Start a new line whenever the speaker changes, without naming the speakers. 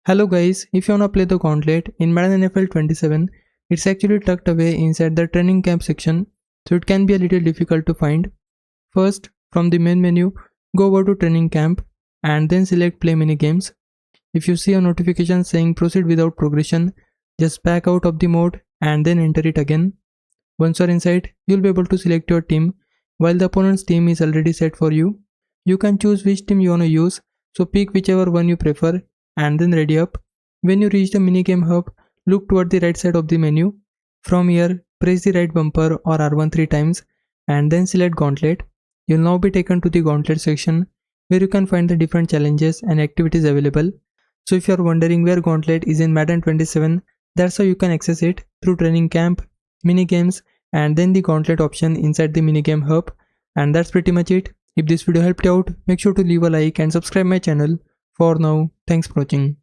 Hello guys, if you wanna play the Gauntlet in Madden NFL 27, it's actually tucked away inside the training camp section, so it can be a little difficult to find. First, from the main menu, go over to training camp and then select play mini games. If you see a notification saying proceed without progression, just back out of the mode and then enter it again. Once you're inside, you'll be able to select your team while the opponent's team is already set for you. You can choose which team you wanna use, so pick whichever one you prefer and then ready up. When you reach the minigame hub, look toward the right side of the menu. From here, press the right bumper or R1 3 times and then select Gauntlet. You'll now be taken to the Gauntlet section where you can find the different challenges and activities available. So if you are wondering where Gauntlet is in Madden 27, that's how you can access it through training camp, minigames, and then the Gauntlet option inside the minigame hub. And that's pretty much it. If this video helped you out, make sure to leave a like and subscribe my channel. For now, thanks for watching.